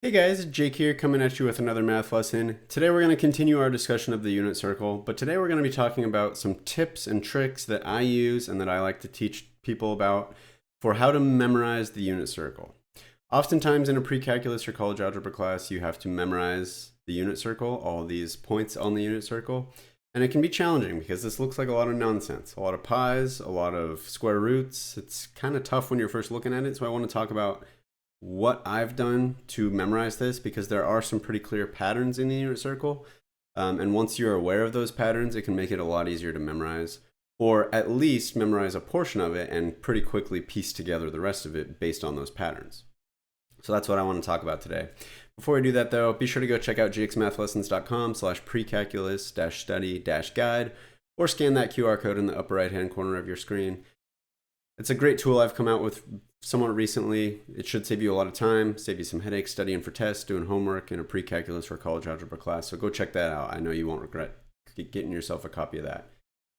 Hey guys, Jake here coming at you with another math lesson. Today we're going to continue our discussion of the unit circle, but today we're going to be talking about some tips and tricks that I use and that I like to teach people about for how to memorize the unit circle. Oftentimes in a pre-calculus or college algebra class, you have to memorize the unit circle, all these points on the unit circle, and it can be challenging because this looks like a lot of nonsense, a lot of pies, a lot of square roots. It's kind of tough when you're first looking at it, so I want to talk about what I've done to memorize this because there are some pretty clear patterns in the unit circle. And once you're aware of those patterns, it can make it a lot easier to memorize, or at least memorize a portion of it and pretty quickly piece together the rest of it based on those patterns. So that's what I want to talk about today. Before we do that though, be sure to go check out gxmathlessons.com/precalculus-study-guide or scan that QR code in the upper right hand corner of your screen. It's a great tool I've come out with somewhat recently. It should save you a lot of time, save you some headaches studying for tests, doing homework in a pre-calculus or college algebra class. So go check that out. I know you won't regret getting yourself a copy of that.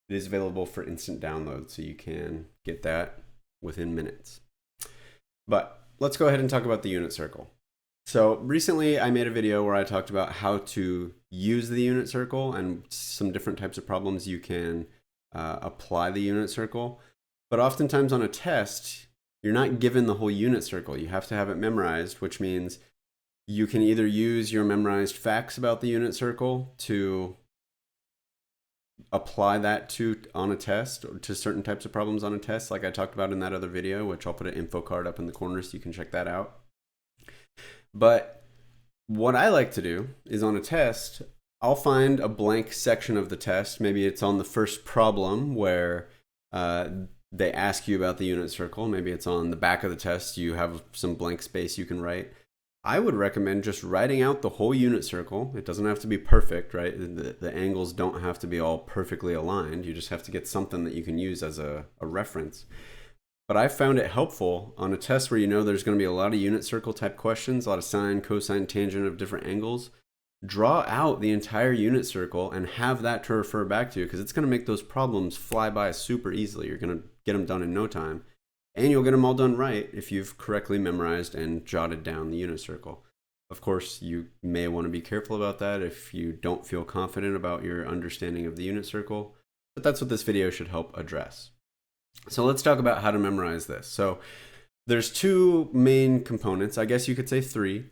It is available for instant download, so you can get that within minutes. But let's go ahead and talk about the unit circle. So recently I made a video where I talked about how to use the unit circle and some different types of problems you can apply the unit circle. But oftentimes on a test, you're not given the whole unit circle. You have to have it memorized, which means you can either use your memorized facts about the unit circle to apply that to on a test or to certain types of problems on a test, like I talked about in that other video, which I'll put an info card up in the corner so you can check that out. But what I like to do is on a test, I'll find a blank section of the test. Maybe it's on the first problem where they ask you about the unit circle. Maybe it's on the back of the test. You have some blank space you can write. I would recommend just writing out the whole unit circle. It doesn't have to be perfect, right? The angles don't have to be all perfectly aligned. You just have to get something that you can use as a reference. But I found it helpful on a test where you know there's going to be a lot of unit circle type questions, a lot of sine, cosine, tangent of different angles. Draw out the entire unit circle and have that to refer back to, because it's going to make those problems fly by super easily. You're going to get them done in no time, and you'll get them all done right if you've correctly memorized and jotted down the unit circle. Of course, you may want to be careful about that if you don't feel confident about your understanding of the unit circle, but that's what this video should help address. So let's talk about how to memorize this. So there's two main components, I guess you could say three,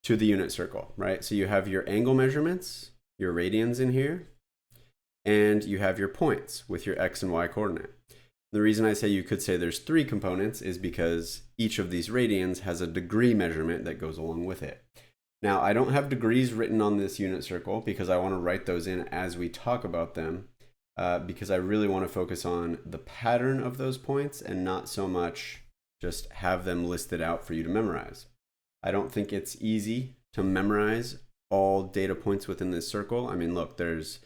to the unit circle, right? So you have your angle measurements, your radians in here, and you have your points with your x and y coordinate. The reason I say you could say there's three components is because each of these radians has a degree measurement that goes along with it. Now, I don't have degrees written on this unit circle because I want to write those in as we talk about them, because I really want to focus on the pattern of those points and not so much just have them listed out for you to memorize. I don't think it's easy to memorize all data points within this circle. I mean, look, there's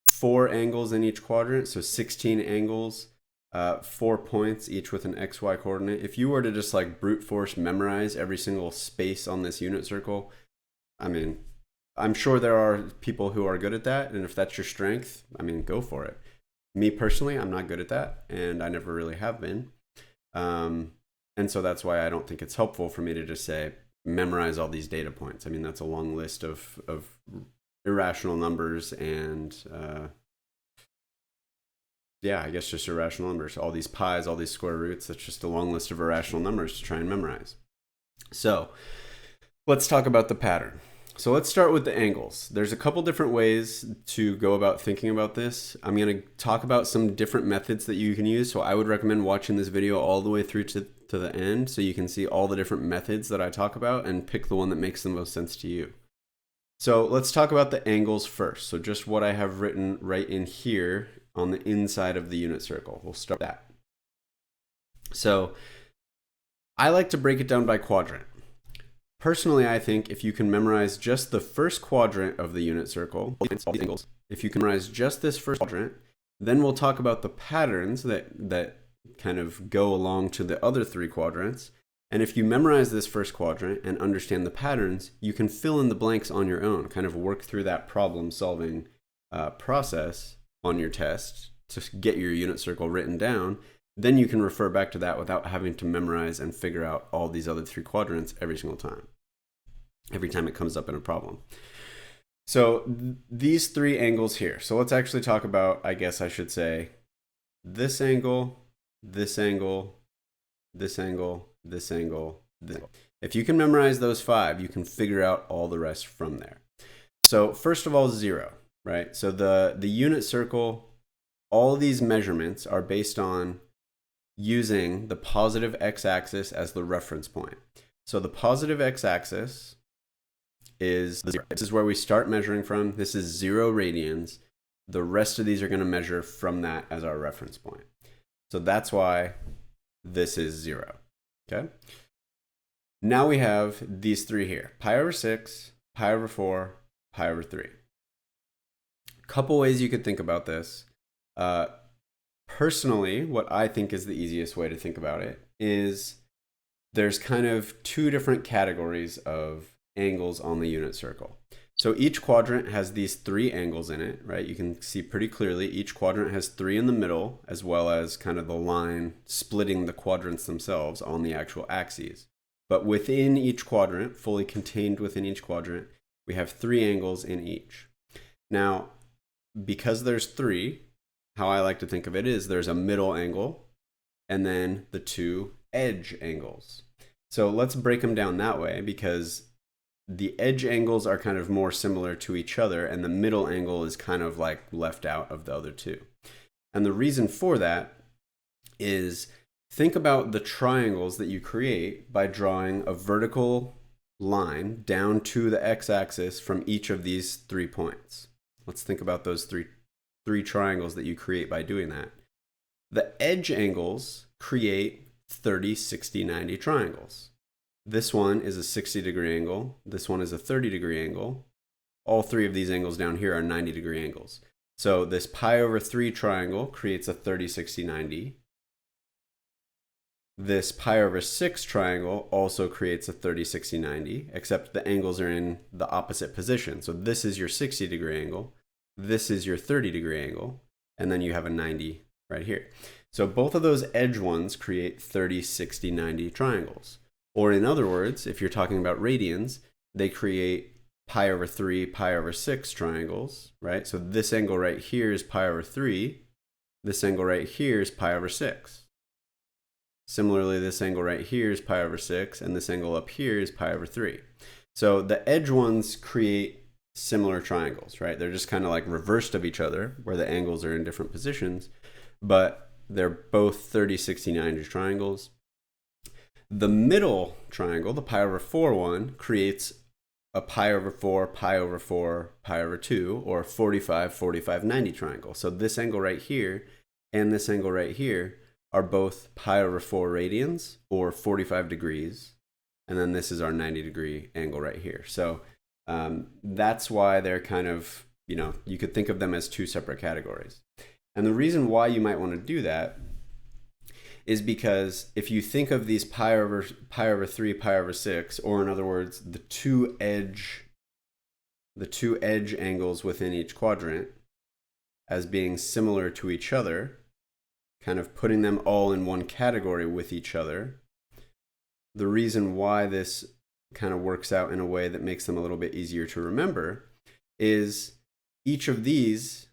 4 angles in each quadrant, so 16 angles, 4 points, each with an XY coordinate. If you were to just like brute force memorize every single space on this unit circle, I mean, I'm sure there are people who are good at that, and if that's your strength, I mean, go for it. Me personally, I'm not good at that, and I never really have been. And so that's why I don't think it's helpful for me to just say, memorize all these data points. I mean, that's a long list of irrational numbers and yeah, I guess just irrational numbers. All these pies, all these square roots, that's just a long list of irrational numbers to try and memorize. So let's talk about the pattern. So let's start with the angles. There's a couple different ways to go about thinking about this. I'm going to talk about some different methods that you can use. So I would recommend watching this video all the way through to the end so you can see all the different methods that I talk about and pick the one that makes the most sense to you. So let's talk about the angles first. So just what I have written right in here on the inside of the unit circle. We'll start with that. So I like to break it down by quadrant. Personally, I think if you can memorize just the first quadrant of the unit circle, if you can memorize just this first quadrant, then we'll talk about the patterns that kind of go along to the other 3 quadrants. And if you memorize this first quadrant and understand the patterns, you can fill in the blanks on your own, kind of work through that problem solving process on your test to get your unit circle written down. Then you can refer back to that without having to memorize and figure out all these other 3 quadrants every single time. every time it comes up in a problem. So these three angles here. So let's actually talk about, I guess I should say, this angle, this angle, this angle, this angle, this angle. If you can memorize those five, you can figure out all the rest from there. So first of all, 0, right? So the unit circle, all these measurements are based on using the positive x-axis as the reference point. So the positive x-axis is this is where we start measuring from. This is 0 radians. The rest of these are going to measure from that as our reference point. So that's why this is 0. Okay. Now we have these three here: pi over 6, pi over 4, pi over 3. Couple ways you could think about this. Personally, what I think is the easiest way to think about it is there's kind of two different categories of angles on the unit circle. So each quadrant has these three angles in it, right? You can see pretty clearly each quadrant has 3 in the middle, as well as kind of the line splitting the quadrants themselves on the actual axes. But within each quadrant, fully contained within each quadrant, we have 3 angles in each. Now, because there's 3, how I like to think of it is there's a middle angle and then the 2 edge angles. So let's break them down that way, because the edge angles are kind of more similar to each other, and the middle angle is kind of like left out of the other 2. And the reason for that is, think about the triangles that you create by drawing a vertical line down to the x-axis from each of these 3 points. Let's think about those three triangles that you create by doing that. The edge angles create 30, 60, 90 triangles. This one is a 60-degree angle. This one is a 30-degree angle. All 3 of these angles down here are 90-degree angles. So this pi over 3 triangle creates a 30, 60, 90. This pi over 6 triangle also creates a 30, 60, 90, except the angles are in the opposite position. So this is your 60-degree angle. This is your 30-degree angle. And then you have a 90 right here. So both of those edge ones create 30, 60, 90 triangles. Or in other words, if you're talking about radians, they create pi over 3, pi over 6 triangles, right? So this angle right here is pi over 3. This angle right here is pi over 6. Similarly, this angle right here is pi over 6, and this angle up here is pi over 3. So the edge ones create similar triangles, right? They're just kind of like reversed of each other, where the angles are in different positions, but they're both 30, 60, 90 triangles. The middle triangle, the pi over 4 one, creates a pi over 4, pi over 4, pi over 2, or 45, 45, 90 triangle. So this angle right here and this angle right here are both pi over 4 radians, or 45 degrees. And then this is our 90-degree angle right here. So that's why they're kind of, you could think of them as 2 separate categories. And the reason why you might want to do that is because if you think of these pi over 3, pi over 6, or in other words, the two edge angles within each quadrant as being similar to each other, kind of putting them all in one category with each other, the reason why this kind of works out in a way that makes them a little bit easier to remember is each of these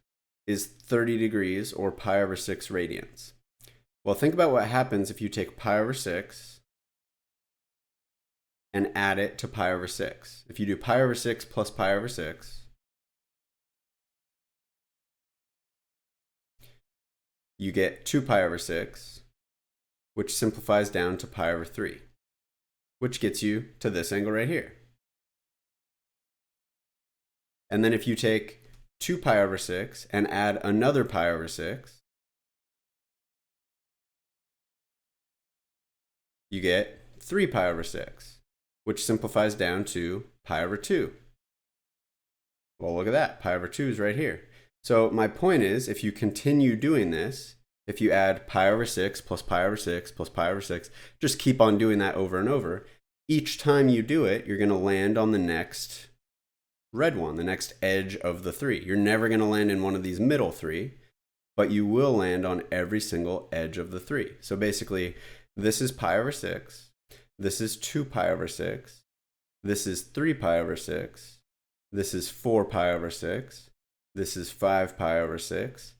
is 30 degrees, or pi over 6 radians. Well, think about what happens if you take pi over 6 and add it to pi over 6. If you do pi over 6 plus pi over 6, you get 2 pi over 6, which simplifies down to pi over 3, which gets you to this angle right here. And then if you take 2 pi over 6 and add another pi over 6, you get 3 pi over 6, which simplifies down to pi over 2. Well, look at that. Pi over 2 is right here. So my point is, if you continue doing this, if you add pi over 6 plus pi over 6 plus pi over 6, just keep on doing that over and over. Each time you do it, you're going to land on the next red one, the next edge of the 3. You're never going to land in one of these middle 3, but you will land on every single edge of the 3. So basically, this is pi over 6, this is 2 pi over 6, This is 3 pi over 6. This is 4 pi over 6. This is 5 pi over 6.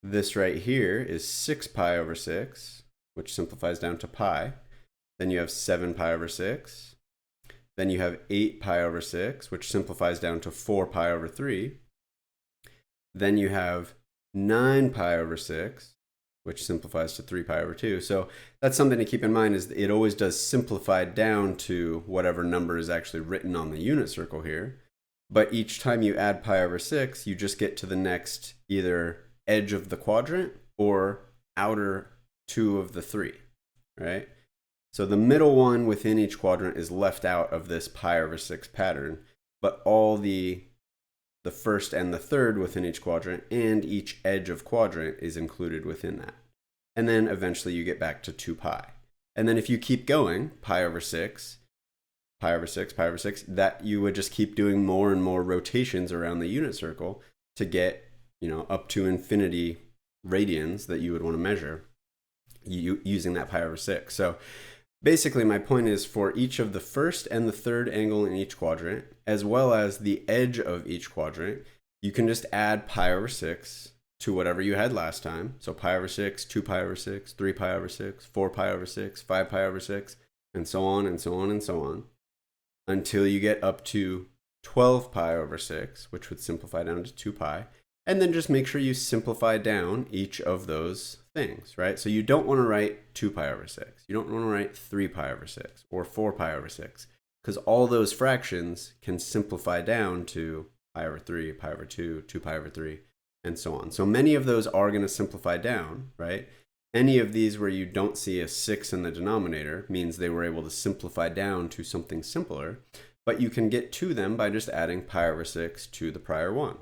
This right here is 6 pi over 6, which simplifies down to pi. Then you have 7 pi over 6. Then you have 8 pi over 6, which simplifies down to 4 pi over 3. Then you have 9 pi over 6, which simplifies to 3 pi over 2. So that's something to keep in mind, is it always does simplify down to whatever number is actually written on the unit circle here. But each time you add pi over 6, you just get to the next either edge of the quadrant or outer 2 of the 3, right? So the middle one within each quadrant is left out of this pi over 6 pattern, but all the first and the third within each quadrant and each edge of quadrant is included within that. And then eventually you get back to 2 pi. And then if you keep going, pi over 6, pi over 6, pi over 6, that you would just keep doing more and more rotations around the unit circle to get, up to infinity radians that you would want to measure using that pi over 6. So basically my point is, for each of the first and the third angle in each quadrant, as well as the edge of each quadrant, you can just add pi over 6 to whatever you had last time. So pi over 6, 2 pi over 6, 3 pi over 6, 4 pi over 6, 5 pi over 6, and so on and so on and so on, until you get up to 12 pi over 6, which would simplify down to 2 pi. And then just make sure you simplify down each of those things, right? So you don't want to write 2 pi over 6. You don't want to write 3 pi over 6 or 4 pi over 6, because all those fractions can simplify down to pi over 3, pi over 2, 2 pi over 3, and so on. So many of those are going to simplify down, right? Any of these where you don't see a 6 in the denominator means they were able to simplify down to something simpler, but you can get to them by just adding pi over 6 to the prior one.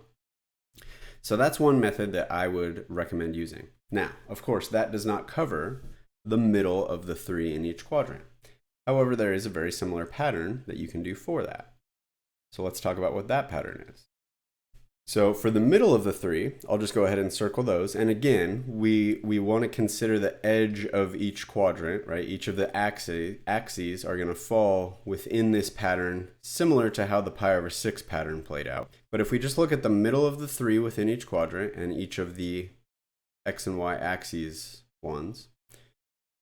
So that's one method that I would recommend using. Now, of course, that does not cover the middle of the 3 in each quadrant. However, there is a very similar pattern that you can do for that. So let's talk about what that pattern is. So for the middle of the 3, I'll just go ahead and circle those. And again, we want to consider the edge of each quadrant, right? Each of the axes are going to fall within this pattern, similar to how the pi over 6 pattern played out. But if we just look at the middle of the 3 within each quadrant and each of the x and y axes ones,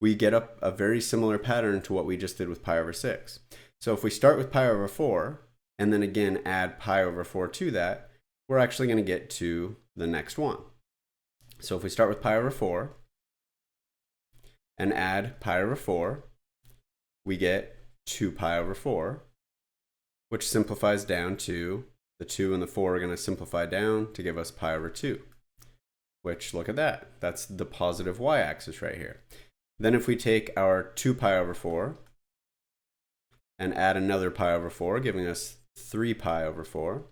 we get a very similar pattern to what we just did with pi over 6. So if we start with pi over 4, and then again add pi over 4 to that, we're actually going to get to the next one. So if we start with pi over 4 and add pi over 4, we get 2 pi over 4, which simplifies down to the 2 and the 4 are going to simplify down to give us pi over 2, which, look at that. That's the positive y-axis right here. Then if we take our 2 pi over 4 and add another pi over 4, giving us 3 pi over 4,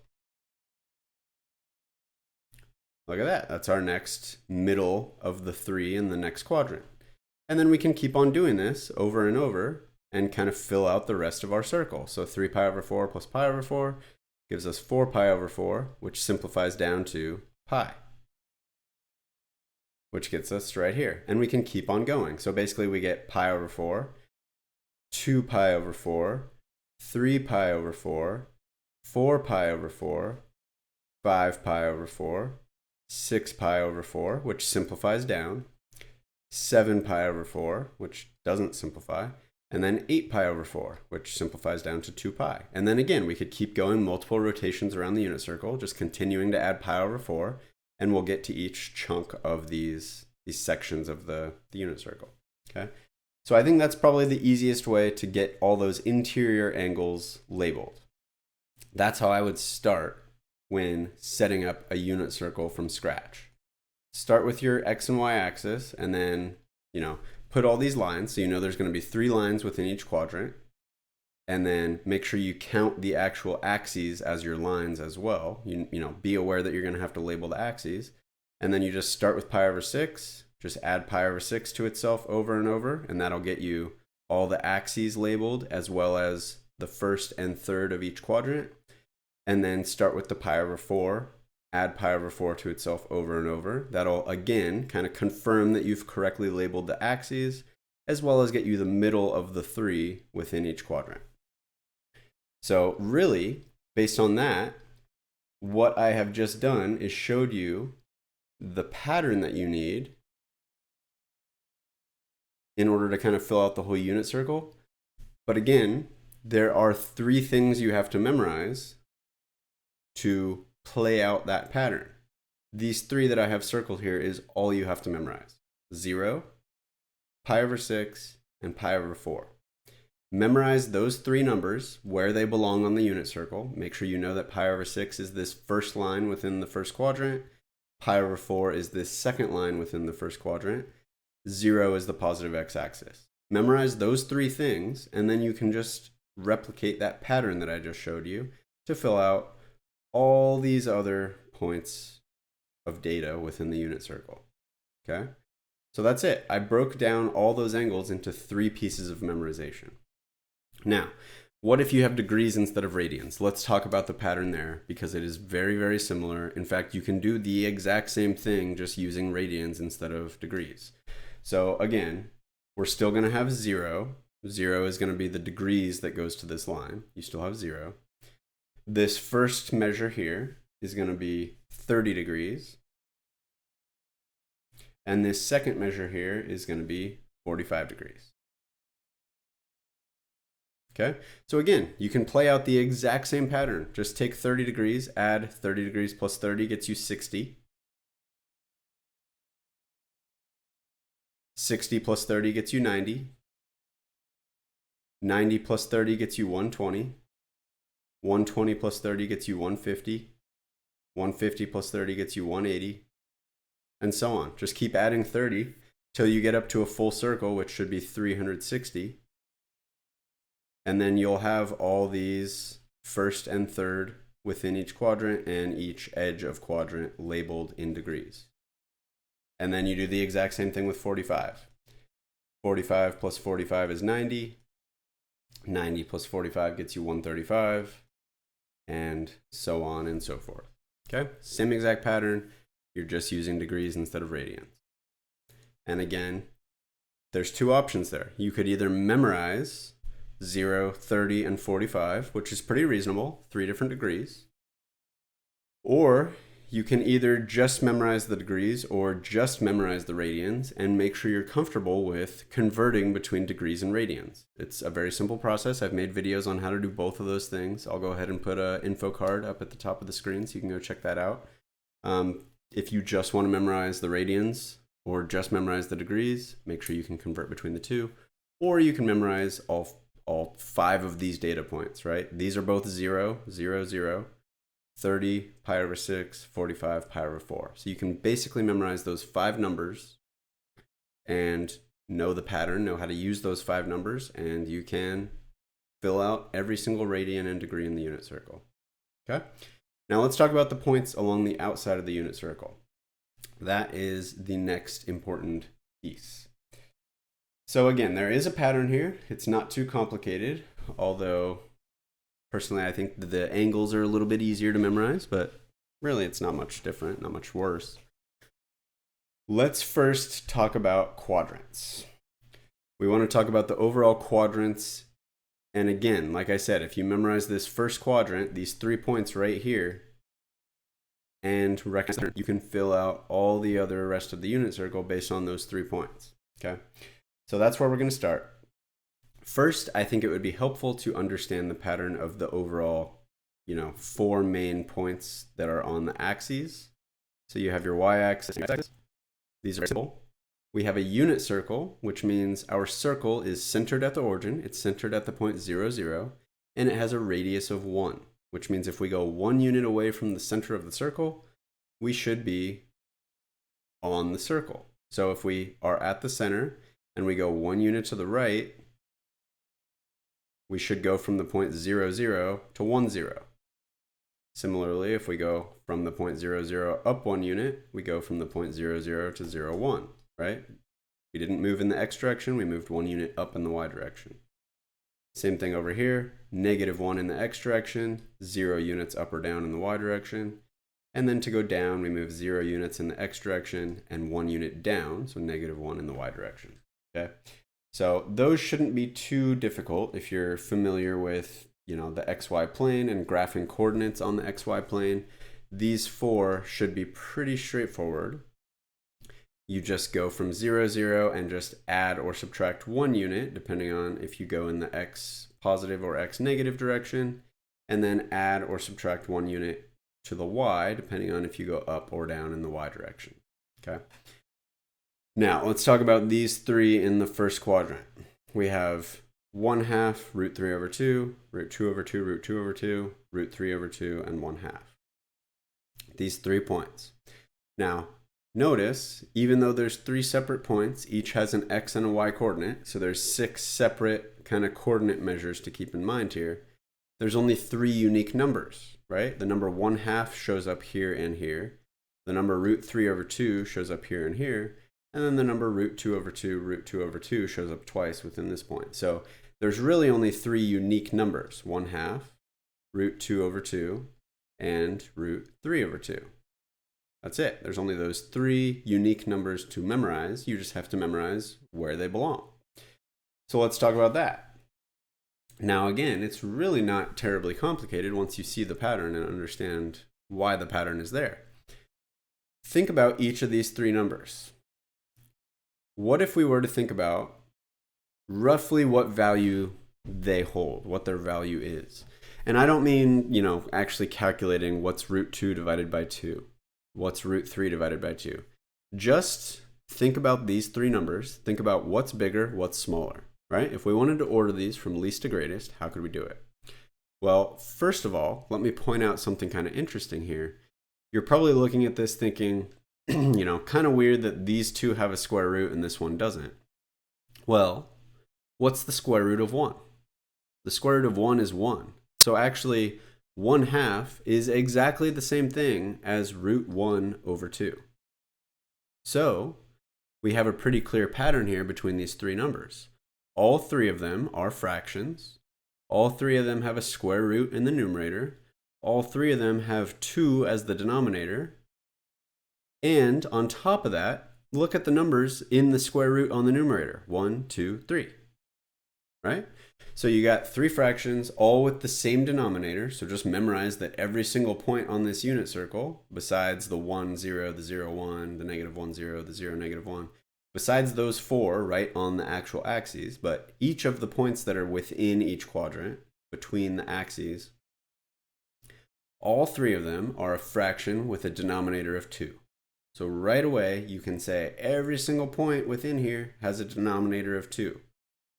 look at that. That's our next middle of the 3 in the next quadrant. And then we can keep on doing this over and over and kind of fill out the rest of our circle. So 3 pi over 4 plus pi over 4 gives us 4 pi over 4, which simplifies down to pi, which gets us right here. And we can keep on going. So basically we get pi over 4, 2 pi over 4, 3 pi over 4, 4 pi over 4, 5 pi over 4, 6 pi over 4, which simplifies down, 7 pi over 4, which doesn't simplify, and then 8 pi over 4, which simplifies down to 2 pi. And then again, we could keep going multiple rotations around the unit circle, just continuing to add pi over 4, and we'll get to each chunk of these sections of the unit circle. Okay, so I think that's probably the easiest way to get all those interior angles labeled. That's how I would start when setting up a unit circle from scratch. Start with your x and y axis, and then put all these lines, so there's going to be 3 lines within each quadrant, and then make sure you count the actual axes as your lines as well. Be aware that you're going to have to label the axes, and then you just start with pi over 6, just add pi over 6 to itself over and over, and that'll get you all the axes labeled as well as the first and third of each quadrant. And then start with the pi over 4, add pi over 4 to itself over and over. That'll, again, kind of confirm that you've correctly labeled the axes, as well as get you the middle of the 3 within each quadrant. So really, based on that, what I have just done is showed you the pattern that you need in order to kind of fill out the whole unit circle. But again, there are 3 things you have to memorize to play out that pattern. These 3 that I have circled here is all you have to memorize. 0, pi over 6, and pi over 4. Memorize those 3 numbers where they belong on the unit circle. Make sure you know that pi over 6 is this first line within the first quadrant. Pi over 4 is this second line within the first quadrant. 0 is the positive x-axis. Memorize those 3 things, and then you can just replicate that pattern that I just showed you to fill out all these other points of data within the unit circle. Okay? So that's it. I broke down all those angles into 3 pieces of memorization. Now, what if you have degrees instead of radians? Let's talk about the pattern there because it is very, very similar. In fact, you can do the exact same thing just using radians instead of degrees. So again, we're still going to have 0. 0 is going to be the degrees that goes to this line. You still have 0. This first measure here is going to be 30 degrees. And this second measure here is going to be 45 degrees. Okay, so again, you can play out the exact same pattern. Just take 30 degrees, add 30 degrees plus 30 gets you 60. 60 plus 30 gets you 90. 90 plus 30 gets you 120. 120 plus 30 gets you 150. 150 plus 30 gets you 180. And so on. Just keep adding 30 till you get up to a full circle, which should be 360. And then you'll have all these first and third within each quadrant and each edge of quadrant labeled in degrees. And then you do the exact same thing with 45. 45 plus 45 is 90. 90 plus 45 gets you 135. And so on and so forth. Okay, same exact pattern. You're just using degrees instead of radians. And again, there's 2 options there. You could either memorize 0, 30, and 45, which is pretty reasonable, 3 different degrees. Or you can either just memorize the degrees or just memorize the radians and make sure you're comfortable with converting between degrees and radians. It's a very simple process. I've made videos on how to do both of those things. I'll go ahead and put an info card up at the top of the screen so you can go check that out. If you just want to memorize the radians or just memorize the degrees, make sure you can convert between the 2. Or you can memorize all 5 of these data points, right? These are both 0, 0, 0, 30, pi over 6, 45, pi over 4. So you can basically memorize those 5 numbers and know the pattern, know how to use those 5 numbers, and you can fill out every single radian and degree in the unit circle. Okay? Now let's talk about the points along the outside of the unit circle. That is the next important piece. So again, there is a pattern here. It's not too complicated, although personally I think the angles are a little bit easier to memorize, but really it's not much different, not much worse. Let's first talk about quadrants. We want to talk about the overall quadrants. And again, like I said, if you memorize this first quadrant, these 3 points right here, and recognize you can fill out all the other rest of the unit circle based on those 3 points. Okay? So that's where we're going to start. First, I think it would be helpful to understand the pattern of the overall, 4 main points that are on the axes. So you have your y-axis. These are simple. We have a unit circle, which means our circle is centered at the origin. It's centered at the point 0, 0, and it has a radius of 1, which means if we go 1 unit away from the center of the circle, we should be on the circle. So if we are at the center and we go 1 unit to the right, we should go from the point 0, 0 to 1, 0. Similarly, if we go from the point 0, 0 up 1 unit, we go from the point 0, 0 to 0, 1, right? We didn't move in the x direction, we moved 1 unit up in the y direction. Same thing over here, -1 in the x direction, 0 units up or down in the y direction. And then to go down, we move 0 units in the x direction and 1 unit down, so -1 in the y direction. Okay, so those shouldn't be too difficult if you're familiar with the XY plane and graphing coordinates on the XY plane, these four should be pretty straightforward. You just go from 0, 0 and just add or subtract 1 unit, depending on if you go in the X positive or X negative direction, and then add or subtract 1 unit to the Y, depending on if you go up or down in the Y direction. Okay. Now, let's talk about these three in the first quadrant. We have 1/2 root 3 over 2, root 2 over 2, root 2 over 2, root 3 over 2, and 1/2. These 3 points. Now, notice, even though there's 3 separate points, each has an X and a Y coordinate, so there's 6 separate kind of coordinate measures to keep in mind here. There's only 3 unique numbers, right? The number 1/2 shows up here and here. The number root 3 over 2 shows up here and here. And then the number root 2 over 2, root 2 over 2 shows up twice within this point. So there's really only 3 unique numbers: 1/2, root 2 over 2, and root 3 over 2. That's it. There's only those 3 unique numbers to memorize. You just have to memorize where they belong. So let's talk about that. Now, again, it's really not terribly complicated once you see the pattern and understand why the pattern is there. Think about each of these 3 numbers. What if we were to think about roughly what value they hold, what their value is? And I don't mean, actually calculating what's root 2 divided by 2, what's root 3 divided by 2. Just think about these 3 numbers. Think about what's bigger, what's smaller, right? If we wanted to order these from least to greatest, how could we do it? Well, first of all, let me point out something kind of interesting here. You're probably looking at this thinking, kind of weird that these 2 have a square root and this one doesn't. Well, what's the square root of 1? The square root of 1 is 1. So actually, 1/2 is exactly the same thing as root 1 over 2. So we have a pretty clear pattern here between these 3 numbers. All 3 of them are fractions. All 3 of them have a square root in the numerator. All 3 of them have 2 as the denominator. And on top of that, look at the numbers in the square root on the numerator: 1, 2, 3, right? So you got 3 fractions, all with the same denominator. So just memorize that every single point on this unit circle, besides the 1, 0, the 0, 1, the -1, 0, the 0, -1, besides those 4 right on the actual axes, but each of the points that are within each quadrant, between the axes, all 3 of them are a fraction with a denominator of 2. So right away, you can say every single point within here has a denominator of 2.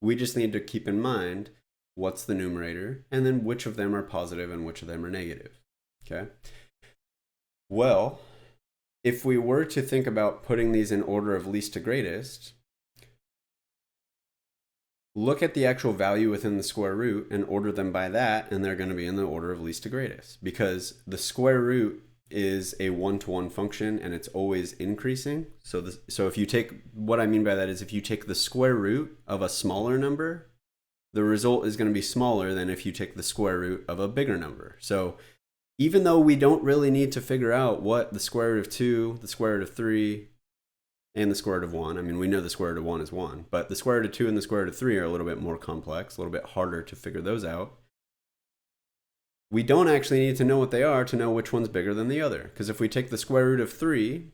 We just need to keep in mind what's the numerator and then which of them are positive and which of them are negative. Okay? Well, if we were to think about putting these in order of least to greatest, look at the actual value within the square root and order them by that, and they're going to be in the order of least to greatest, because the square root is a one-to-one function and it's always increasing. So if you take, what I mean by that is if you take the square root of a smaller number, the result is going to be smaller than if you take the square root of a bigger number. So even though we don't really need to figure out what the square root of 2, the square root of 3, and the square root of 1, I mean, we know the square root of 1 is 1, but the square root of 2 and the square root of 3 are a little bit more complex, a little bit harder to figure those out. We don't actually need to know what they are to know which one's bigger than the other. Because if we take the square root of 3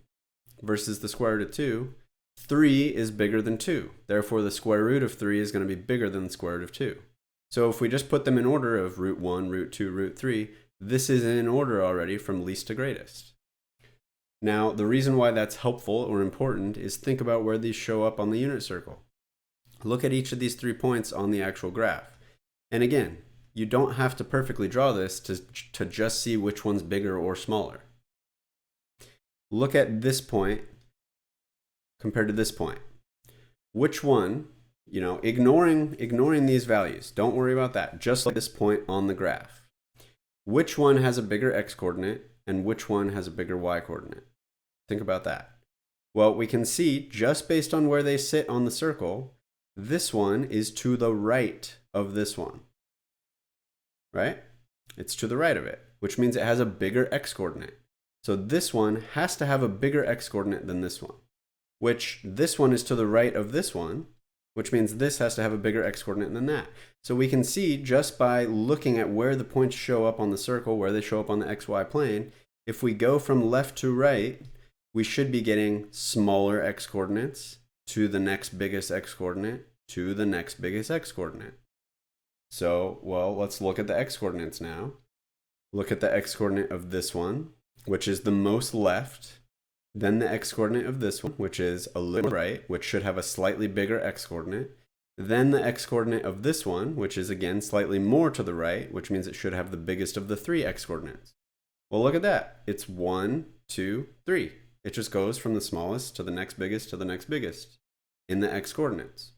versus the square root of 2, 3 is bigger than 2. Therefore, the square root of 3 is going to be bigger than the square root of 2. So if we just put them in order of root 1, root 2, root 3, this is in order already from least to greatest. Now, the reason why that's helpful or important is think about where these show up on the unit circle. Look at each of these 3 points on the actual graph. And again, you don't have to perfectly draw this to just see which one's bigger or smaller. Look at this point compared to this point. Which one, ignoring these values, don't worry about that, just like this point on the graph. Which one has a bigger x coordinate and which one has a bigger y coordinate? Think about that. Well, we can see just based on where they sit on the circle, this one is to the right of this one. Right? It's to the right of it, which means it has a bigger x coordinate. So this one has to have a bigger x coordinate than this one, which this one is to the right of this one, which means this has to have a bigger x-coordinate than that. So we can see just by looking at where the points show up on the circle, where they show up on the xy plane, if we go from left to right, we should be getting smaller x-coordinates to the next biggest x-coordinate to the next biggest x-coordinate. So, well, let's look at the x-coordinates now. Look at the x-coordinate of this one, which is the most left, then the x-coordinate of this one, which is a little right, which should have a slightly bigger x-coordinate, then the x-coordinate of this one, which is again slightly more to the right, which means it should have the biggest of the three x-coordinates. Well, look at that. It's 1, 2, 3. It just goes from the smallest to the next biggest to the next biggest in the x-coordinates.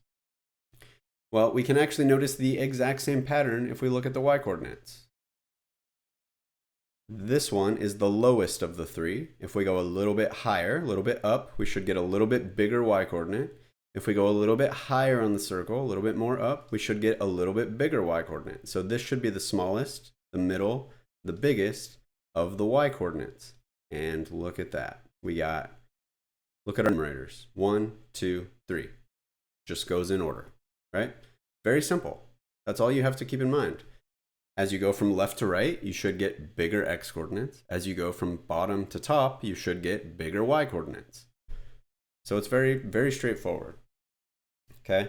Well, we can actually notice the exact same pattern if we look at the y-coordinates. This one is the lowest of the three. If we go a little bit higher, a little bit up, we should get a little bit bigger y-coordinate. If we go a little bit higher on the circle, a little bit more up, we should get a little bit bigger y-coordinate. So this should be the smallest, the middle, the biggest of the y-coordinates. And look at that. Look at our numerators. 1, 2, 3. Just goes in order, right? Very simple. That's all you have to keep in mind. As you go from left to right, you should get bigger x-coordinates. As you go from bottom to top, you should get bigger y-coordinates. So it's very, very straightforward. Okay.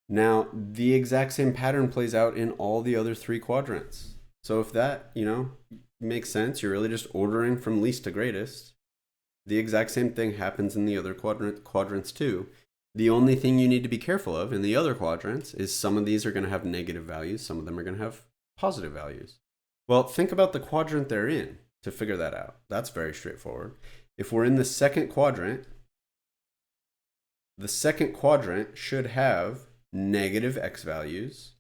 Now, the exact same pattern plays out in all the other three quadrants. So if that, makes sense, you're really just ordering from least to greatest. The exact same thing happens in the other quadrants too. The only thing you need to be careful of in the other quadrants is some of these are going to have negative values, some of them are going to have positive values. Well, think about the quadrant they're in to figure that out. That's very straightforward. If we're in the second quadrant should have negative x values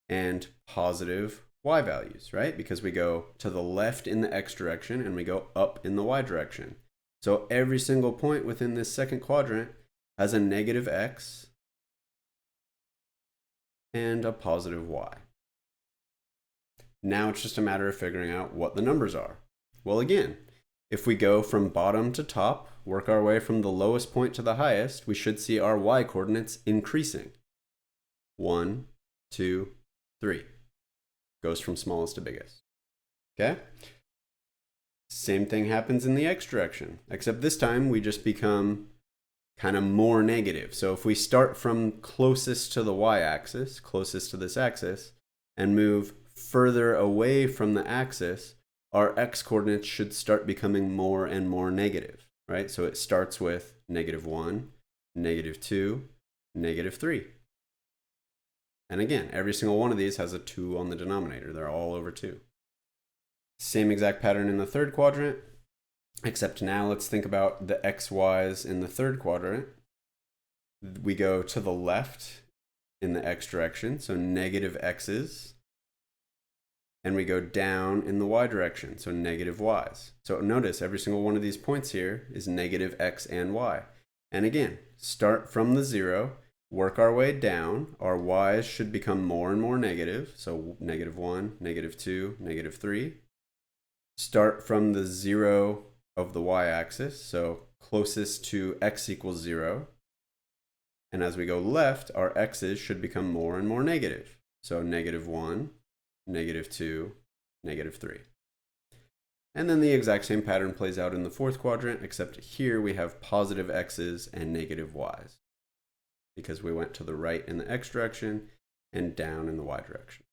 and positive y values, right? Because we go to the left in the x direction and we go up in the y direction. So every single point within this second quadrant has a negative x and a positive y. Now it's just a matter of figuring out what the numbers are. Well, again, if we go from bottom to top, work our way from the lowest point to the highest, we should see our y-coordinates increasing. 1, 2, 3. Goes from smallest to biggest. Okay? Same thing happens in the x direction, except this time we just become kind of more negative. So if we start from closest to the y-axis, closest to this axis, and move further away from the axis, our x-coordinates should start becoming more and more negative, right? So it starts with -1, -2, -3. And again, every single one of these has a 2 on the denominator. They're all over 2. Same exact pattern in the third quadrant, except now let's think about the xy's in the third quadrant. We go to the left in the x direction, so negative x's. And we go down in the y direction, so negative y's. So notice every single one of these points here is negative x and y. And again, start from the 0, work our way down. Our y's should become more and more negative, so -1, -2, -3. Start from the 0 of the y-axis, so closest to x equals 0. And as we go left, our x's should become more and more negative, so -1, -2, -3. And then the exact same pattern plays out in the fourth quadrant, except here we have positive x's and negative y's, because we went to the right in the x direction and down in the y direction.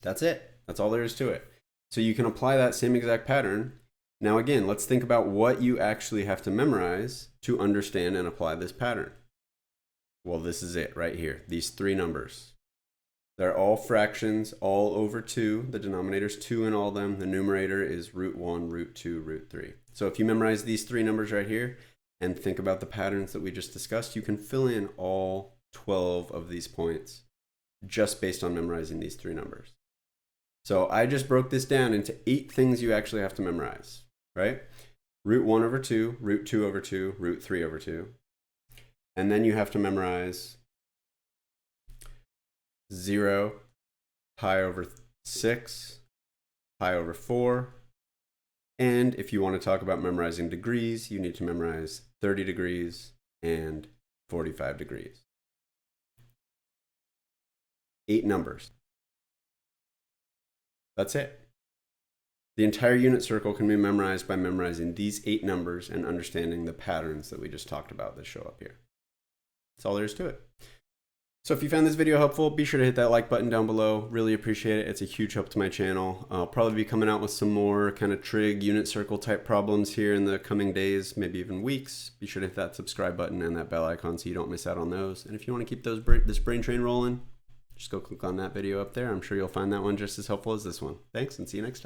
That's it. That's all there is to it. So you can apply that same exact pattern. Now again, let's think about what you actually have to memorize to understand and apply this pattern. Well, this is it right here, these three numbers. They're all fractions, all over 2. The denominator's 2 in all of them. The numerator is √1, √2, √3. So if you memorize these three numbers right here and think about the patterns that we just discussed, you can fill in all 12 of these points just based on memorizing these three numbers. So I just broke this down into 8 things you actually have to memorize, right? √1 over 2, √2 over 2, √3 over 2. And then you have to memorize 0, pi over 6, pi over 4. And if you want to talk about memorizing degrees, you need to memorize 30 degrees and 45 degrees. 8 numbers. That's it. The entire unit circle can be memorized by memorizing these 8 numbers and understanding the patterns that we just talked about that show up here. That's all there is to it. So if you found this video helpful, be sure to hit that like button down below. Really appreciate it. It's a huge help to my channel. I'll probably be coming out with some more kind of trig unit circle type problems here in the coming days, maybe even weeks. Be sure to hit that subscribe button and that bell icon so you don't miss out on those. And if you want to keep this brain train rolling, just go click on that video up there. I'm sure you'll find that one just as helpful as this one. Thanks, and see you next time.